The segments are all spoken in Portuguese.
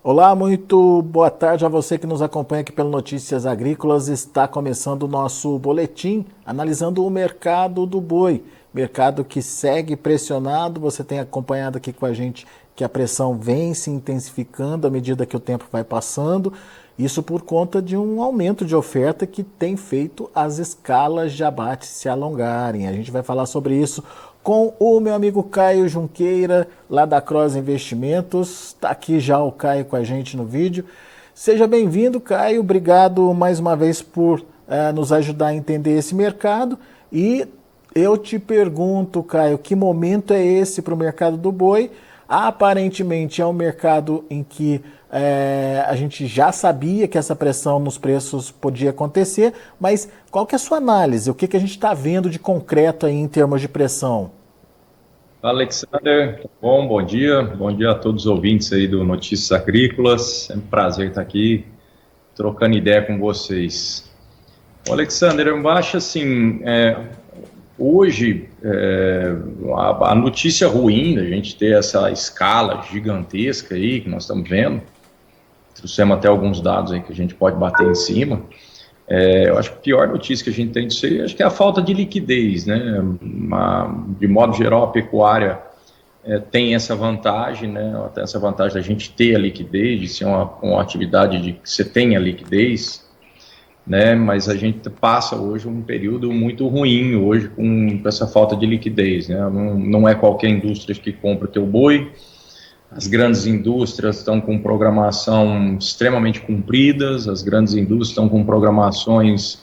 Olá, muito boa tarde a você que nos acompanha aqui pelo Notícias Agrícolas. Está começando o nosso boletim analisando o mercado do boi, mercado que segue pressionado. Você tem acompanhado aqui com a gente que a pressão vem se intensificando à medida que o tempo vai passando. Isso por conta de um aumento de oferta que tem feito as escalas de abate se alongarem. A gente vai falar sobre isso com o meu amigo Caio Junqueira, lá da Cross Investimentos. Está aqui já o Caio com a gente no vídeo. Seja bem-vindo, Caio. Obrigado mais uma vez por nos ajudar a entender esse mercado. E eu te pergunto, Caio, que momento é esse para o mercado do boi? Aparentemente é um mercado em que a gente já sabia que essa pressão nos preços podia acontecer, mas qual que é a sua análise? O que a gente está vendo de concreto aí em termos de pressão? Fala, Alexander, bom dia a todos os ouvintes aí do Notícias Agrícolas, é um prazer estar aqui trocando ideia com vocês. Alexander, eu acho assim, hoje a notícia ruim da gente ter essa escala gigantesca aí que nós estamos vendo, trouxemos até alguns dados aí que a gente pode bater em cima. Eu acho que a pior notícia que a gente tem disso aí, acho que é a falta de liquidez, né? De modo geral, a pecuária tem essa vantagem, né? Tem essa vantagem da gente ter a liquidez, de ser uma atividade de que você tenha liquidez, né? Mas a gente passa hoje um período muito ruim hoje com essa falta de liquidez, né? Não é qualquer indústria que compra o teu boi. As grandes indústrias estão com programação extremamente cumpridas, as grandes indústrias estão com programações,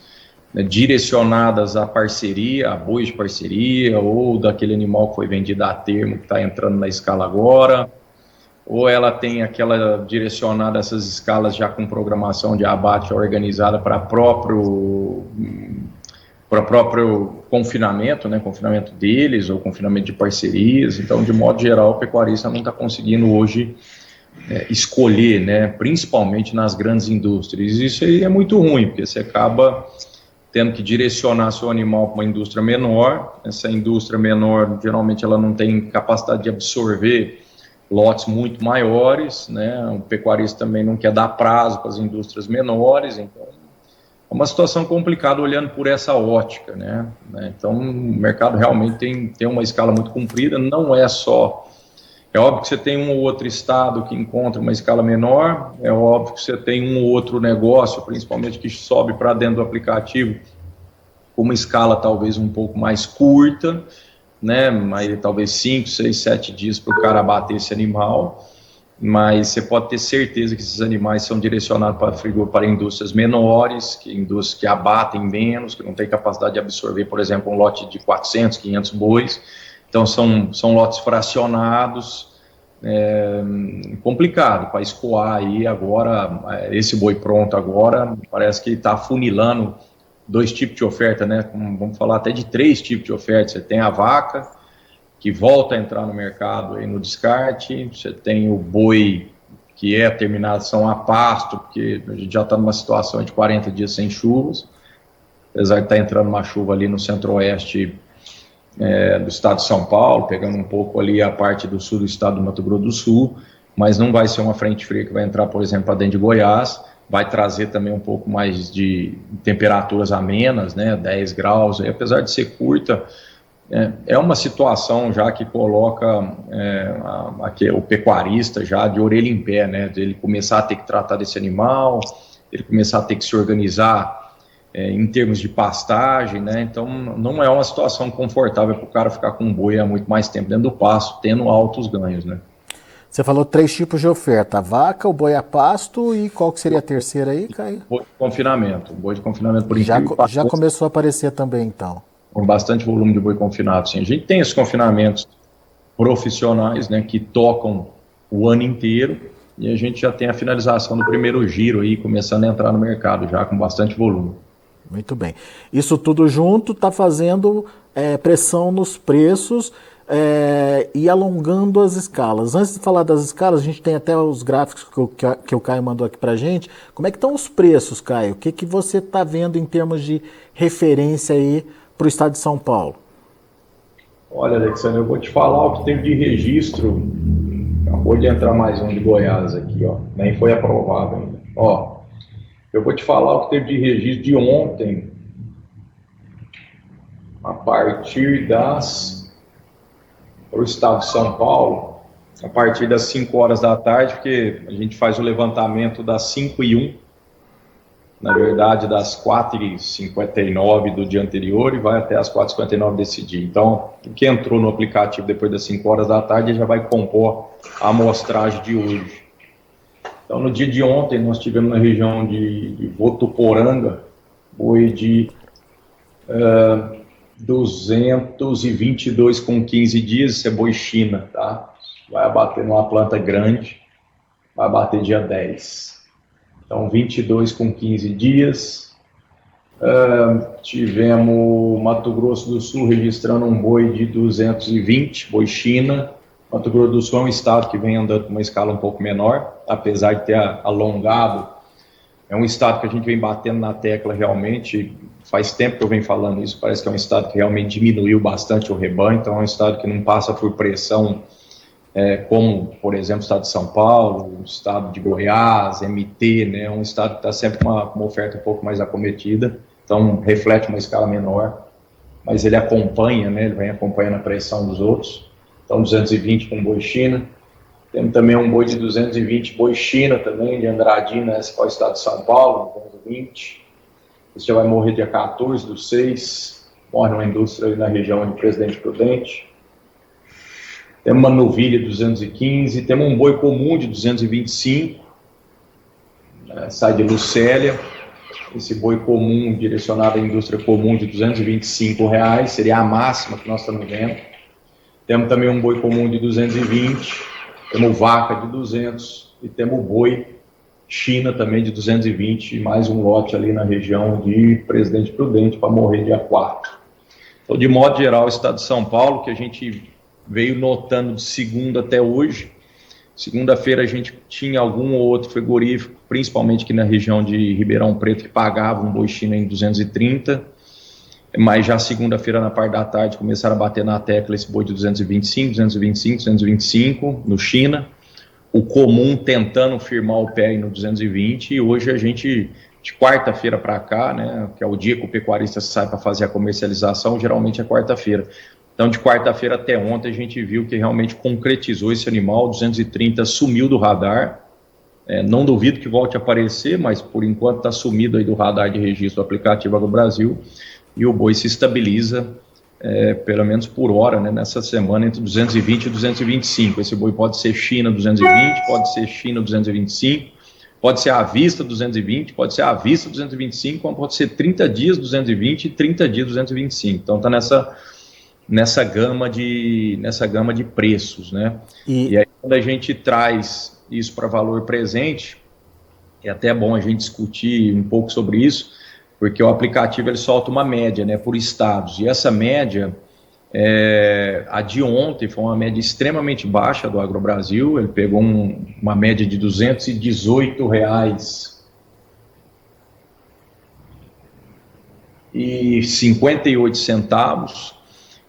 né, direcionadas à parceria, a bois de parceria, ou daquele animal que foi vendido a termo, que está entrando na escala agora, ou ela tem aquela direcionada a essas escalas já com programação de abate organizada para próprio confinamento, né, confinamento deles ou confinamento de parcerias. Então, de modo geral, o pecuarista não está conseguindo hoje escolher, né, principalmente nas grandes indústrias. Isso aí é muito ruim, porque você acaba tendo que direcionar seu animal para uma indústria menor. Essa indústria menor, geralmente, ela não tem capacidade de absorver lotes muito maiores, né? O pecuarista também não quer dar prazo para as indústrias menores, então é uma situação complicada olhando por essa ótica, né? Então, o mercado realmente tem uma escala muito comprida, não é só... É óbvio que você tem um ou outro estado que encontra uma escala menor, é óbvio que você tem um ou outro negócio, principalmente que sobe para dentro do aplicativo, com uma escala talvez um pouco mais curta, né? Mas talvez 5, 6, 7 dias para o cara abater esse animal. Mas você pode ter certeza que esses animais são direcionados para indústrias menores, indústrias que abatem menos, que não têm capacidade de absorver, por exemplo, um lote de 400, 500 bois. Então, são lotes fracionados, complicado para escoar aí agora, esse boi pronto agora, parece que está afunilando dois tipos de oferta, né? Vamos falar até de 3 tipos de oferta. Você tem a vaca, que volta a entrar no mercado aí no descarte, você tem o boi, que é a terminação a pasto, porque a gente já está numa situação de 40 dias sem chuvas, apesar de estar entrando uma chuva ali no centro-oeste do estado de São Paulo, pegando um pouco ali a parte do sul do estado do Mato Grosso do Sul, mas não vai ser uma frente fria que vai entrar, por exemplo, para dentro de Goiás, vai trazer também um pouco mais de temperaturas amenas, né, 10 graus, e apesar de ser curta, é uma situação já que coloca o pecuarista já de orelha em pé, né? De ele começar a ter que tratar desse animal, ele começar a ter que se organizar em termos de pastagem, né? Então, não é uma situação confortável para o cara ficar com um boi há muito mais tempo dentro do pasto, tendo altos ganhos, né? Você falou 3 tipos de oferta: a vaca, o boi a pasto e qual que seria a terceira aí, Caio? Boi de confinamento. Boi de confinamento por Já começou a aparecer também, então. Com bastante volume de boi confinado, sim. A gente tem esses confinamentos profissionais, né, que tocam o ano inteiro, e a gente já tem a finalização do primeiro giro aí, começando a entrar no mercado já com bastante volume. Muito bem. Isso tudo junto está fazendo pressão nos preços e alongando as escalas. Antes de falar das escalas, a gente tem até os gráficos que o Caio mandou aqui para a gente. Como é que estão os preços, Caio? O que você está vendo em termos de referência aí para o estado de São Paulo? Olha, Alexandre, eu vou te falar o que teve de registro acabou de entrar mais um de Goiás aqui, ó. Nem foi aprovado ainda. Ó, eu vou te falar o que teve de registro de ontem, a partir para o estado de São Paulo, a partir das 5 horas da tarde, porque a gente faz o levantamento das 5h01, na verdade das 4h59 do dia anterior e vai até as 4h59 desse dia. Então, o que entrou no aplicativo depois das 5 horas da tarde já vai compor a amostragem de hoje. Então, no dia de ontem, nós tivemos na região de Votuporanga, boi de 222 com 15 dias, isso é boi China, tá? Vai abater numa planta grande, vai abater dia 10. Então, 22 com 15 dias. Tivemos Mato Grosso do Sul registrando um boi de 220, boi China. Mato Grosso do Sul é um estado que vem andando com uma escala um pouco menor, apesar de ter alongado. É um estado que a gente vem batendo na tecla realmente, faz tempo que eu venho falando isso, parece que é um estado que realmente diminuiu bastante o rebanho, então é um estado que não passa por pressão, como, por exemplo, o estado de São Paulo, o estado de Goiás, MT, né, é um estado que está sempre com uma oferta um pouco mais acometida, então reflete uma escala menor, mas ele acompanha, né, ele vem acompanhando a pressão dos outros. Então 220 com boi China. Temos também um boi de 220 boi China também, de Andradina, esse é o estado de São Paulo, 220. Esse já vai morrer dia 14/6, morre numa indústria ali na região de Presidente Prudente. Temos uma novilha de 215, temos um boi comum de 225, sai de Lucélia. Esse boi comum, direcionado à indústria comum, de R$225, seria a máxima que nós estamos vendo. Temos também um boi comum de 220, temos vaca de 200 e temos boi China também de 220, e mais um lote ali na região de Presidente Prudente para morrer dia 4. Então, de modo geral, o estado de São Paulo, que a gente veio notando de segunda até hoje, segunda-feira a gente tinha algum ou outro frigorífico, principalmente aqui na região de Ribeirão Preto, que pagava um boi China em 230, mas já segunda-feira, na parte da tarde, começaram a bater na tecla esse boi de 225, 225, 225 no China, o comum tentando firmar o pé aí no 220, e hoje a gente, de quarta-feira para cá, né, que é o dia que o pecuarista sai para fazer a comercialização, geralmente é quarta-feira. Então, de quarta-feira até ontem, a gente viu que realmente concretizou esse animal, 230 sumiu do radar, não duvido que volte a aparecer, mas por enquanto está sumido aí do radar de registro do aplicativo AgroBrasil, e o boi se estabiliza, pelo menos por hora, né, nessa semana, entre 220 e 225. Esse boi pode ser China 220, pode ser China 225, pode ser à vista 220, pode ser à vista 225, como pode ser 30 dias 220 e 30 dias 225. Então está nessa gama de preços, né? E aí, quando a gente traz isso para valor presente, é até bom a gente discutir um pouco sobre isso, porque o aplicativo ele solta uma média, né, por estados, e essa média, a de ontem foi uma média extremamente baixa do AgroBrasil, ele pegou uma média de R$218,58,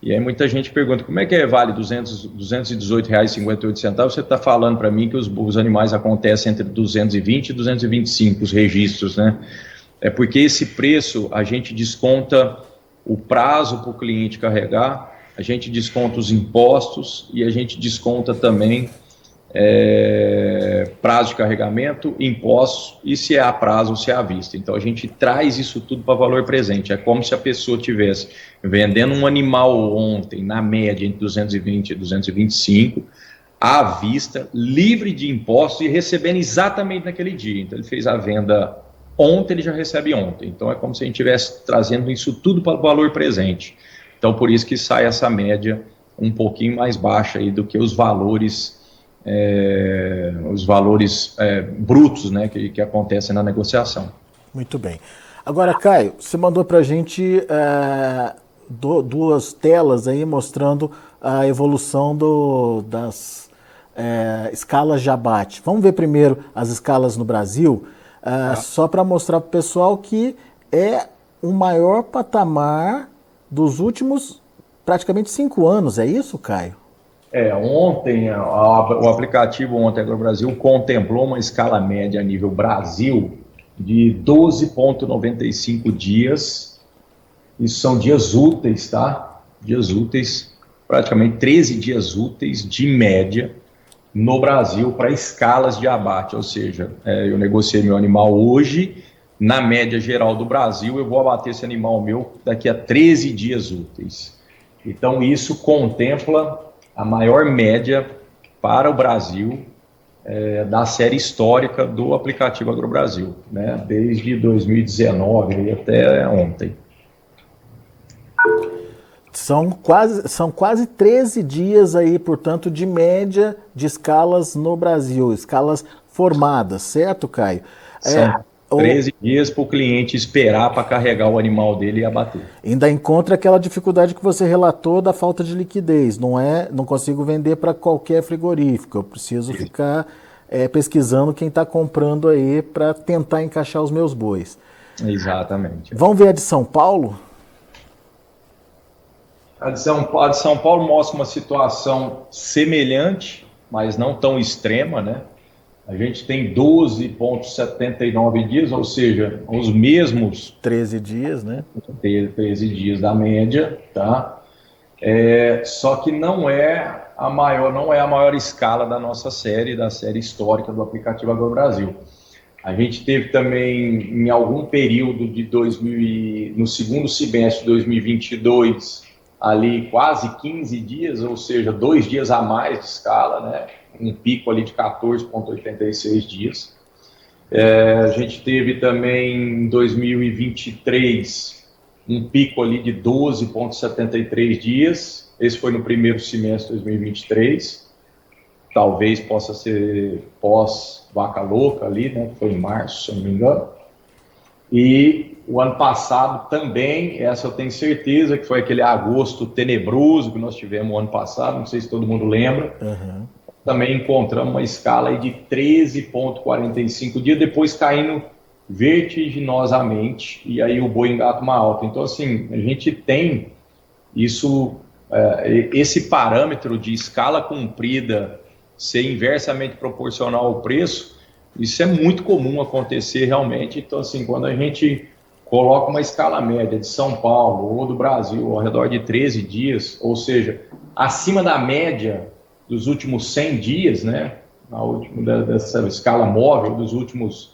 e aí muita gente pergunta, como é que vale R$218,58? Você está falando para mim que os animais acontecem entre 220 e 225, os registros, né? É porque esse preço a gente desconta o prazo para o cliente carregar, a gente desconta os impostos e a gente desconta também prazo de carregamento, impostos e se é a prazo ou se é à vista. Então a gente traz isso tudo para valor presente. É como se a pessoa estivesse vendendo um animal ontem, na média, entre 220 e 225, à vista, livre de impostos e recebendo exatamente naquele dia. Então ele fez a venda ontem, ele já recebe ontem. Então é como se a gente estivesse trazendo isso tudo para o valor presente. Então por isso que sai essa média um pouquinho mais baixa aí do que os valores brutos, né, que acontecem na negociação. Muito bem. Agora, Caio, você mandou para a gente duas telas aí mostrando a evolução das escalas de abate. Vamos ver primeiro as escalas no Brasil, só para mostrar para o pessoal que é o maior patamar dos últimos praticamente 5 anos, é isso, Caio? Ontem, o aplicativo ontem, AgroBrasil, contemplou uma escala média a nível Brasil de 12,95 dias. Isso são dias úteis, tá? Dias úteis, praticamente 13 dias úteis de média no Brasil para escalas de abate. Ou seja, eu negociei meu animal hoje, na média geral do Brasil, eu vou abater esse animal meu daqui a 13 dias úteis. Então, isso contempla a maior média para o Brasil da série histórica do aplicativo AgroBrasil, né? Desde 2019 até ontem. São quase 13 dias aí, portanto, de média de escalas no Brasil, escalas formadas, certo, Caio? São 13 dias para o cliente esperar para carregar o animal dele e abater. Ainda encontra aquela dificuldade que você relatou da falta de liquidez, não consigo vender para qualquer frigorífico, eu preciso ficar pesquisando quem está comprando aí para tentar encaixar os meus bois. Exatamente. Vamos ver a de São Paulo? A de São Paulo mostra uma situação semelhante, mas não tão extrema, né? A gente tem 12,79 dias, ou seja, os mesmos 13 dias, né? 13 dias da média, tá? Só que não é a maior escala da nossa série, da série histórica do aplicativo AgroBrasil. A gente teve também, em algum período no segundo semestre de 2022, ali quase 15 dias, ou seja, 2 dias a mais de escala, né? Um pico ali de 14,86 dias. A gente teve também em 2023 um pico ali de 12,73 dias. Esse foi no primeiro semestre de 2023. Talvez possa ser pós-vaca louca ali, né? Foi em março, se eu não me engano. E o ano passado também, essa eu tenho certeza que foi aquele agosto tenebroso que nós tivemos o ano passado, não sei se todo mundo lembra. Uhum. Também encontramos uma escala aí de 13,45 dias, depois caindo vertiginosamente, e aí o boi engata uma alta. Então, assim, a gente tem isso, esse parâmetro de escala comprida ser inversamente proporcional ao preço, isso é muito comum acontecer realmente. Então, assim, quando a gente coloca uma escala média de São Paulo ou do Brasil ao redor de 13 dias, ou seja, acima da média dos últimos 100 dias, né, dessa escala móvel, dos últimos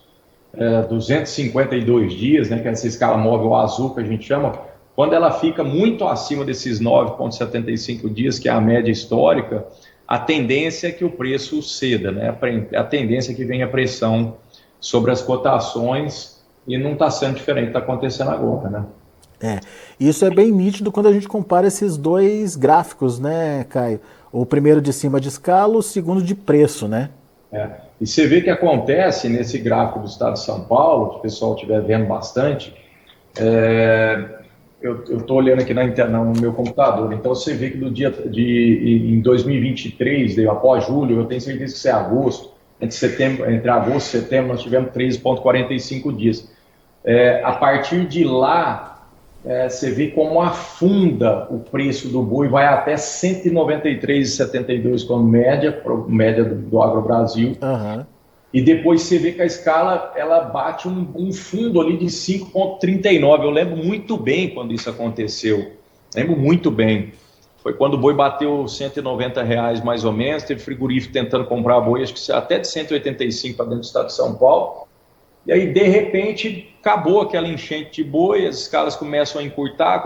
252 dias, né, que é essa escala móvel azul que a gente chama, quando ela fica muito acima desses 9,75 dias, que é a média histórica, a tendência é que o preço ceda, né, a tendência é que venha pressão sobre as cotações, e não está sendo diferente, está acontecendo agora, né. Isso é bem nítido quando a gente compara esses dois gráficos, né, Caio? O primeiro de cima de escala, o segundo de preço, né? E você vê que acontece nesse gráfico do estado de São Paulo, se o pessoal estiver vendo bastante, eu estou olhando aqui no meu computador, então você vê que em 2023, após julho, eu tenho certeza que isso é agosto, entre agosto e setembro nós tivemos 13,45 dias. A partir de lá, você vê como afunda o preço do boi, vai até R$ 193,72 como média do AgroBrasil. Uhum. E depois você vê que a escala ela bate um fundo ali de 5,39. Eu lembro muito bem quando isso aconteceu. Lembro muito bem. Foi quando o boi bateu R$ 190 mais ou menos. Teve frigorífico tentando comprar boi, acho que até de 185 para dentro do estado de São Paulo. E aí, de repente, acabou aquela enchente de boi, as escalas começam a encurtar,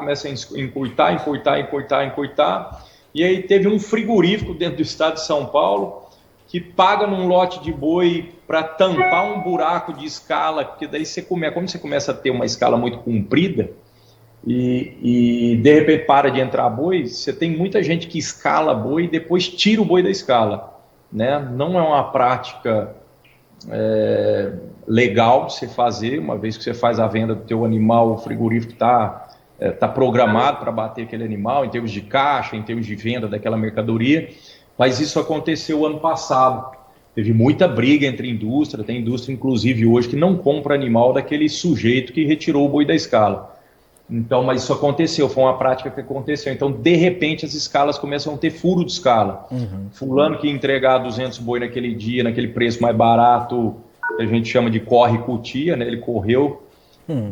e aí teve um frigorífico dentro do estado de São Paulo que paga num lote de boi para tampar um buraco de escala, porque daí como você começa a ter uma escala muito comprida, e de repente para de entrar boi, você tem muita gente que escala boi e depois tira o boi da escala, né? Não é uma prática legal de você fazer, uma vez que você faz a venda do teu animal, o frigorífico está programado para bater aquele animal, em termos de caixa, em termos de venda daquela mercadoria, mas isso aconteceu ano passado. Teve muita briga entre indústria, tem indústria inclusive hoje que não compra animal daquele sujeito que retirou o boi da escala. Então, mas isso aconteceu, foi uma prática que aconteceu. Então, de repente, as escalas começam a ter furo de escala. Fulano que ia entregar 200 boi naquele dia, naquele preço mais barato, que a gente chama de corre-cutia, né? Ele correu,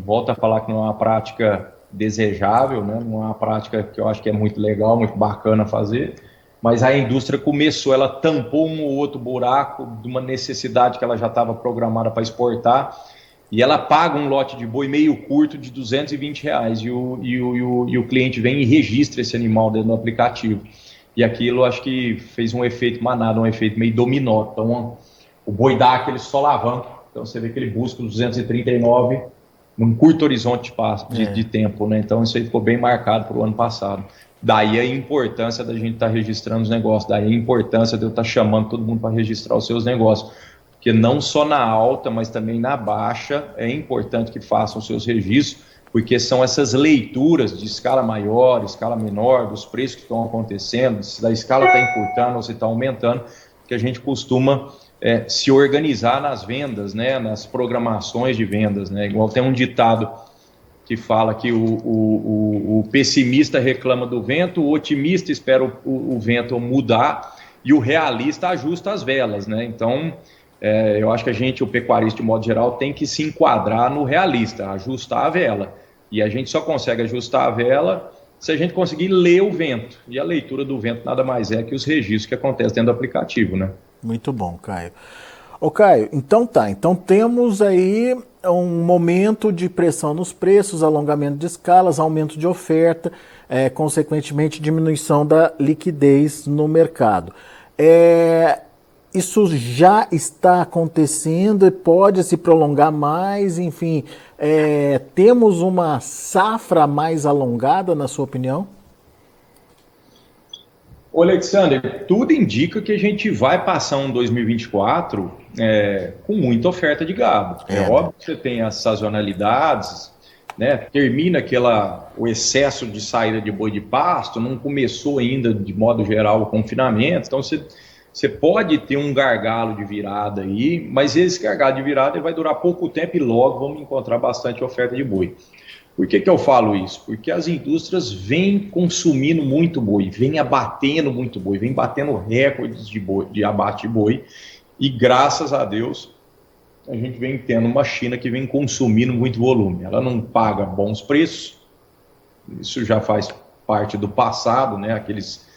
volta a falar que não é uma prática desejável, né? Não é uma prática que eu acho que é muito legal, muito bacana fazer, mas a indústria começou, ela tampou um ou outro buraco de uma necessidade que ela já estava programada para exportar, e ela paga um lote de boi meio curto de R$ 220, e o cliente vem e registra esse animal dentro do aplicativo. E aquilo acho que fez um efeito manada, um efeito meio dominó. Então o boi dá aquele solavanco, então você vê que ele busca os 239 num curto horizonte de tempo, né? Então isso aí ficou bem marcado para o ano passado. Daí a importância da gente estar registrando os negócios, daí a importância de eu estar chamando todo mundo para registrar os seus negócios. Porque não só na alta, mas também na baixa, é importante que façam os seus registros, porque são essas leituras de escala maior, escala menor, dos preços que estão acontecendo, se a escala está encurtando ou se está aumentando, que a gente costuma se organizar nas vendas, né, nas programações de vendas, né? Igual tem um ditado que fala que o pessimista reclama do vento, o otimista espera o vento mudar e o realista ajusta as velas, né? Então, eu acho que a gente, o pecuarista de modo geral, tem que se enquadrar no realista, ajustar a vela. E a gente só consegue ajustar a vela se a gente conseguir ler o vento. E a leitura do vento nada mais é que os registros que acontecem dentro do aplicativo, né? Muito bom, Caio. Ô Caio, então temos aí um momento de pressão nos preços, alongamento de escalas, aumento de oferta, consequentemente diminuição da liquidez no mercado. Isso já está acontecendo e pode se prolongar mais, enfim, temos uma safra mais alongada, na sua opinião? Ô Alexander, tudo indica que a gente vai passar um 2024 com muita oferta de gado. É óbvio que você tem as sazonalidades, né? Termina o excesso de saída de boi de pasto, não começou ainda, de modo geral, o confinamento, então você pode ter um gargalo de virada aí, mas esse gargalo de virada vai durar pouco tempo e logo vamos encontrar bastante oferta de boi. Por que eu falo isso? Porque as indústrias vêm consumindo muito boi, vêm abatendo muito boi, vêm batendo recordes de abate de boi, e graças a Deus a gente vem tendo uma China que vem consumindo muito volume. Ela não paga bons preços, isso já faz parte do passado, né? Aqueles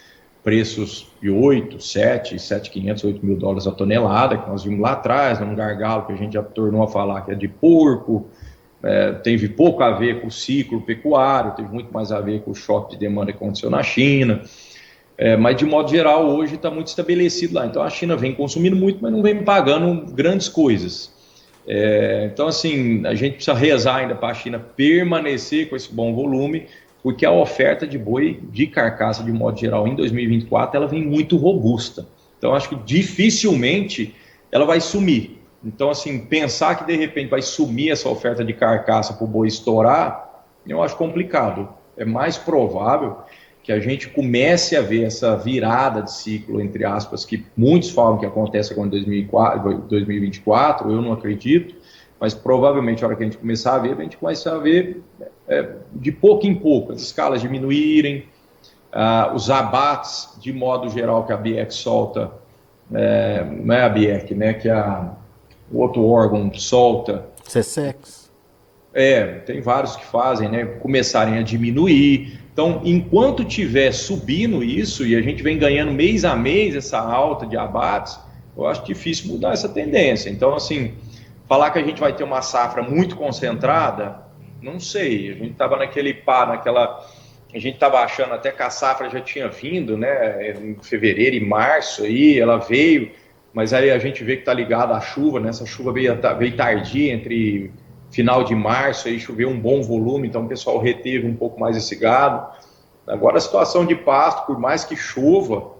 preços de 8, 7, 7.500, 8 mil dólares a tonelada, que nós vimos lá atrás, num gargalo que a gente já tornou a falar que é de porco. Teve pouco a ver com o ciclo pecuário, teve muito mais a ver com o choque de demanda que aconteceu na China, mas de modo geral hoje está muito estabelecido lá. Então a China vem consumindo muito, mas não vem pagando grandes coisas. Então assim, a gente precisa rezar ainda para a China permanecer com esse bom volume, porque a oferta de boi de carcaça de modo geral em 2024 ela vem muito robusta. Então acho que dificilmente ela vai sumir. Então, assim, pensar que de repente vai sumir essa oferta de carcaça para o boi estourar, eu acho complicado. É mais provável que a gente comece a ver essa virada de ciclo, entre aspas, que muitos falam que acontece agora em 2024, eu não acredito, mas provavelmente a hora que a gente começar a ver, a gente começa a ver de pouco em pouco, as escalas diminuírem, os abates, de modo geral, que a BIEC solta, não é a BIEC, né, que o outro órgão solta. SESEX. Tem vários que fazem, né? Começarem a diminuir. Então, enquanto tiver subindo isso e a gente vem ganhando mês a mês essa alta de abates, eu acho difícil mudar essa tendência. Então, assim, falar que a gente vai ter uma safra muito concentrada, não sei. A gente estava a gente estava achando até que a safra já tinha vindo, né? Em fevereiro e março aí, ela veio. Mas aí a gente vê que está ligado à chuva, né? Essa chuva veio tardia, entre final de março, aí choveu um bom volume, então o pessoal reteve um pouco mais esse gado. Agora a situação de pasto, por mais que chova,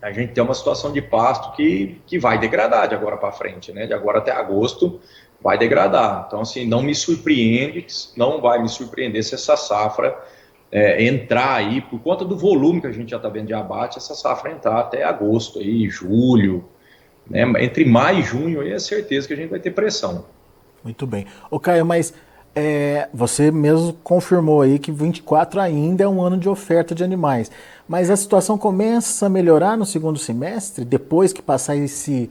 a gente tem uma situação de pasto que vai degradar de agora para frente, né? De agora até agosto vai degradar. Então, assim, não vai me surpreender se essa safra entrar aí, por conta do volume que a gente já está vendo de abate, essa safra entrar até agosto, aí, julho, né? Entre maio e junho, aí é certeza que a gente vai ter pressão. Muito bem. Ô Caio, mas Você mesmo confirmou aí que 24 ainda é um ano de oferta de animais, mas a situação começa a melhorar no segundo semestre, depois que passar esse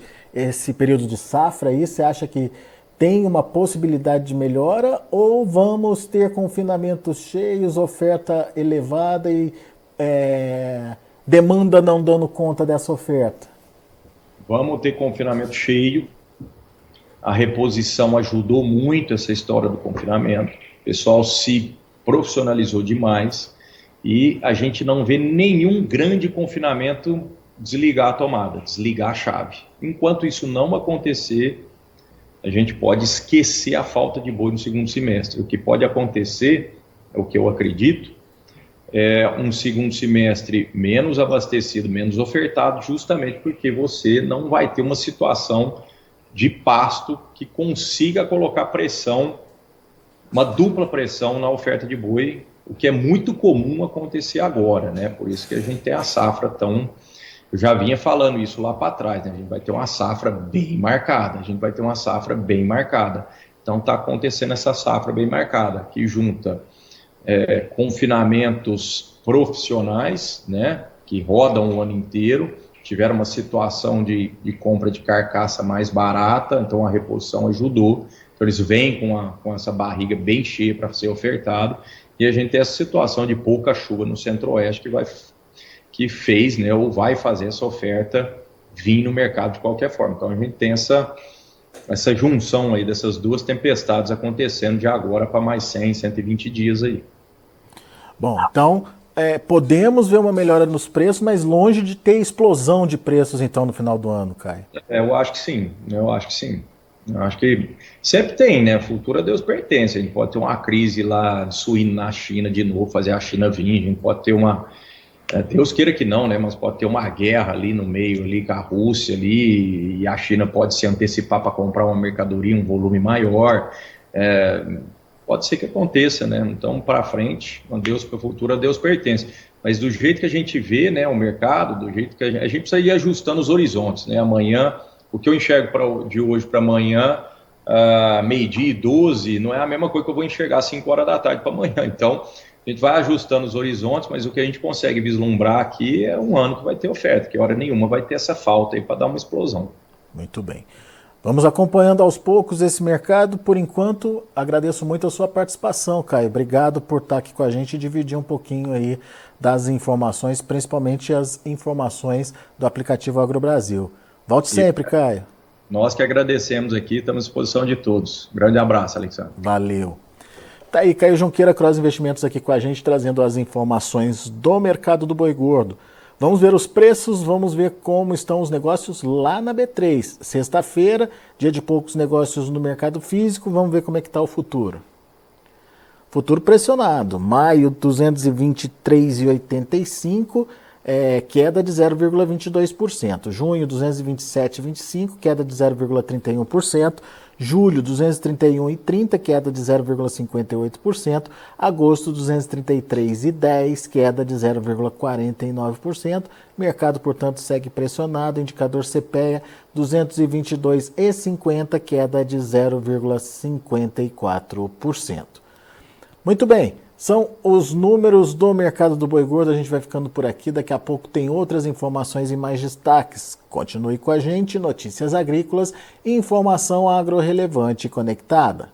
período de safra aí, você acha que tem uma possibilidade de melhora ou vamos ter confinamentos cheios, oferta elevada e demanda não dando conta dessa oferta? Vamos ter confinamento cheio. A reposição ajudou muito essa história do confinamento. O pessoal se profissionalizou demais e a gente não vê nenhum grande confinamento desligar a tomada, desligar a chave. Enquanto isso não acontecer, a gente pode esquecer a falta de boi no segundo semestre. O que pode acontecer, é o que eu acredito, é um segundo semestre menos abastecido, menos ofertado, justamente porque você não vai ter uma situação de pasto que consiga colocar pressão, uma dupla pressão na oferta de boi, o que é muito comum acontecer agora, né? Por isso que a gente tem a safra tão... Eu já vinha falando isso lá para trás, né? A gente vai ter uma safra bem marcada, Então está acontecendo essa safra bem marcada, que junta confinamentos profissionais, né? Que rodam o ano inteiro, tiveram uma situação de compra de carcaça mais barata, então a reposição ajudou. Então eles vêm com essa barriga bem cheia para ser ofertado. E a gente tem essa situação de pouca chuva no Centro-Oeste que fez, né, ou vai fazer essa oferta vir no mercado de qualquer forma. Então a gente tem essa junção aí dessas duas tempestades acontecendo de agora para mais 100, 120 dias aí. Bom, então... podemos ver uma melhora nos preços, mas longe de ter explosão de preços, então, no final do ano, Caio. Eu acho que sim. Eu acho que sempre tem, né? Futuro a Deus pertence. A gente pode ter uma crise lá de suíno na China de novo, fazer a China vir. A gente pode ter uma... Deus queira que não, né? Mas pode ter uma guerra ali no meio, ali com a Rússia ali, e a China pode se antecipar para comprar uma mercadoria, um volume maior. Pode ser que aconteça, né? Então, para frente, para o futuro, a Deus pertence. Mas do jeito que a gente vê, né, o mercado, do jeito que a gente precisa ir ajustando os horizontes, né? Amanhã, o que eu enxergo de hoje para amanhã, meio-dia e 12, não é a mesma coisa que eu vou enxergar às 5 horas da tarde para amanhã. Então, a gente vai ajustando os horizontes, mas o que a gente consegue vislumbrar aqui é um ano que vai ter oferta, que hora nenhuma vai ter essa falta aí para dar uma explosão. Muito bem. Vamos acompanhando aos poucos esse mercado. Por enquanto, agradeço muito a sua participação, Caio. Obrigado por estar aqui com a gente e dividir um pouquinho aí das informações, principalmente as informações do aplicativo AgroBrasil. Volte sempre, Caio. Nós que agradecemos aqui, estamos à disposição de todos. Grande abraço, Alexandre. Valeu. Tá aí, Caio Junqueira, Cross Investimentos aqui com a gente, trazendo as informações do mercado do boi gordo. Vamos ver os preços, vamos ver como estão os negócios lá na B3. Sexta-feira, dia de poucos negócios no mercado físico, vamos ver como é que está o futuro. Futuro pressionado, maio 223,85, queda de 0,22%. Junho 227,25, queda de 0,31%. Julho 231,30, queda de 0,58%. Agosto 233,10, queda de 0,49%. Mercado, portanto, segue pressionado. Indicador CPEA 222,50, queda de 0,54%. Muito bem. São os números do mercado do boi gordo. A gente vai ficando por aqui. Daqui a pouco tem outras informações e mais destaques. Continue com a gente. Notícias agrícolas e informação agro relevante e conectada.